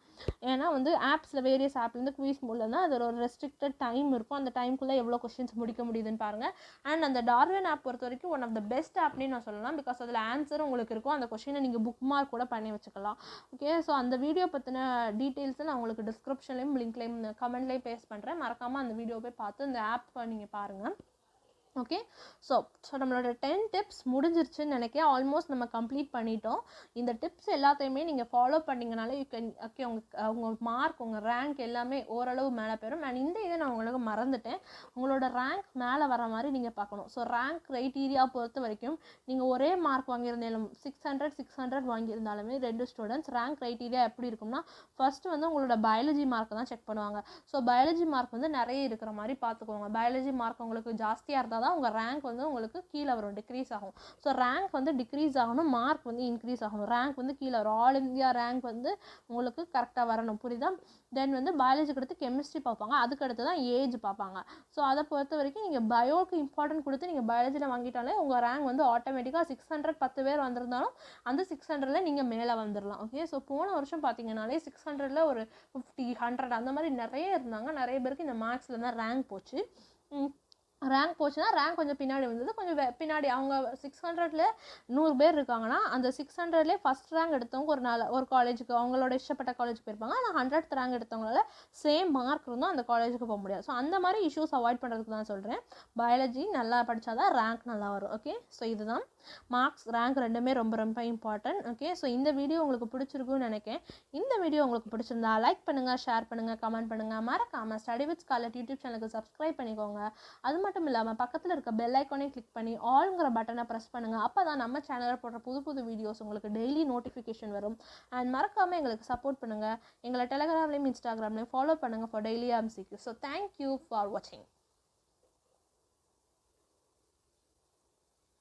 ஏன்னா வந்து ஆப்ஸில் வேரியஸ் ஆப்லேருந்து குவிஸ் மூலம்னா அது ஒரு ரெஸ்ட்ரிக்டட் டைம் இருக்கும். அந்த டைமுக்குள்ளே எவ்வளோ கொஸ்டின்ஸ் முடிக்க முடியுதுன்னு பாருங்கள். அண்ட் அந்த டார்வின் ஆப் பொறுத்த வரைக்கும் one of the best Apne நான் சொல்லலாம். பிகாஸ் அதில் ஆன்சர் உங்களுக்கு இருக்கும். அந்த கொஸ்டினை நீங்கள் புக் மார்க் கூட பண்ணி வச்சுக்கலாம். ஓகே, ஸோ அந்த வீடியோ பற்றின டீட்டெயில்ஸை நான் உங்களுக்கு டிஸ்கிரிப்ஷன்லேயும் லிங்க்லேயும் கமெண்ட்லேயும் பேஸ்ட் பண்ணுறேன். மறக்காமல் அந்த வீடியோ போய் பார்த்து இந்த ஆப் நீங்கள் பாருங்கள். ஓகே, ஸோ நம்மளோட 10 டிப்ஸ் முடிஞ்சிருச்சுன்னு நினைக்கிறேன். ஆல்மோஸ்ட் நம்ம கம்ப்ளீட் பண்ணிட்டோம். இந்த டிப்ஸ் எல்லாத்தையுமே நீங்கள் ஃபாலோ பண்ணிங்கனாலே யூ கேன், ஓகே, உங்கள் மார்க், உங்கள் ரேங்க் எல்லாமே ஓரளவு மேலே போயிடும். அண்ட் இந்த இதை நான் உங்களுக்கு மறந்துட்டேன், உங்களோட ரேங்க் மேலே வர மாதிரி நீங்கள் பார்க்கணும். ஸோ ரேங்க் க்ரைட்டீரியா பொறுத்த வரைக்கும் நீங்கள் ஒரே மார்க் வாங்கியிருந்தாலும் 600 வாங்கியிருந்தாலுமே 2 ஸ்டூடெண்ட்ஸ் ரேங்க் க்ரைட்டீரியா எப்படி இருக்கும்னா, ஃபஸ்ட்டு வந்து உங்களோட பயாலஜி மார்க் தான் செக் பண்ணுவாங்க. ஸோ பயாலஜி மார்க் வந்து நிறைய இருக்கிற மாதிரி பார்த்துக்கோங்க. பயாலஜி மார்க் உங்களுக்கு ஜாஸ்தியாக இருந்தால் உங்கள் ரேங்க் வந்து உங்களுக்கு கீழே வரும், டிக்ரீஸ் ஆகும். ஸோ ரேங்க் வந்து டிக்ரீஸ் ஆகணும், மார்க் வந்து இன்க்ரீஸ் ஆகணும். ரேங்க் வந்து கீழே வரும். ஆல் இந்தியா ரேங்க் வந்து உங்களுக்கு கரெக்டாக வரணும், புரியுதா? தென் வந்து பயாலஜிக்கு அடுத்து கெமிஸ்ட்ரி பார்ப்பாங்க, அதுக்கு அடுத்து தான் ஏஜ் பார்ப்பாங்க. ஸோ அதை பொறுத்த வரைக்கும் நீங்கள் பயோக்கு இம்பார்ட்டன்ட் கொடுத்து நீங்கள் பயாலஜியில் வாங்கிட்டாலே உங்கள் ரேங்க் வந்து ஆட்டோமேட்டிக்காக 600 10 பேர் வந்திருந்தாலும் அந்த 600ல் நீங்கள் மேலே வந்துடலாம். ஓகே, ஸோ போன வருஷம் பார்த்தீங்கன்னாலே 600ல் ஒரு 50 100 அந்த மாதிரி நிறைய இருந்தாங்க. நிறைய பேருக்கு இந்த மார்க்ஸில் தான் ரேங்க் போச்சு. ரேங்க் போச்சுன்னா ரேங்க் கொஞ்சம் பின்னாடி வந்தது, கொஞ்சம் பின்னாடி அவங்க 600ல் 100 பேர் இருக்காங்கன்னா அந்த 600லே ஃபஸ்ட் ரேங்க் எடுத்தவங்க ஒரு காலேஜுக்கு அவங்களோட இஷ்டப்பட்ட காலேஜுக்கு போயிருப்பாங்க. ஆனால் 100th ரேங்க் எடுத்தவங்களால சேம் மார்க் இருந்தும் அந்த காலேஜுக்கு போக முடியாது. ஸோ அந்த மாதிரி இஷ்யூஸ் அவாய்ட் பண்ணுறதுக்கு தான் சொல்கிறேன். பயாலஜி நல்லா படித்தாதான் ரேங்க் நல்லா வரும். ஓகே, ஸோ இதுதான் மார்க்ஸ், ரேங்க் ரெண்டுமே ரொம்ப ரொம்ப இம்பார்ட்டன்ட். ஓகே, ஸோ இந்த வீடியோ உங்களுக்கு பிடிச்சிருக்குன்னு நினைக்கிறேன். இந்த வீடியோ உங்களுக்கு பிடிச்சிருந்தா லைக் பண்ணுங்கள், ஷேர் பண்ணுங்கள், கமெண்ட் பண்ணுங்கள். மறக்காமல் ஸ்டடி வித் ஸ்காலர் யூடியூப் சேனலுக்கு சப்ஸ்கிரைப் பண்ணிக்கோங்க. அது மட்டும் இல்லாமல் பக்கத்தில் இருக்க பெல் ஐக்கானே கிளிக் பண்ணி ஆல்ங்கிற பட்டனை ப்ரெஸ் பண்ணுங்கள். அப்போ தான் நம்ம சேனலில் போடுற புது வீடியோஸ் உங்களுக்கு டெய்லி நோட்டிஃபிகேஷன் வரும். அண்ட் மறக்காமல் எங்களுக்கு சப்போர்ட் பண்ணுங்கள். எங்களை டெலிகிராம்லேயும் இன்ஸ்டாகிராம்லேயும் ஃபாலோ பண்ணுங்கள் for daily MCQ. So thank you for வாட்சிங்.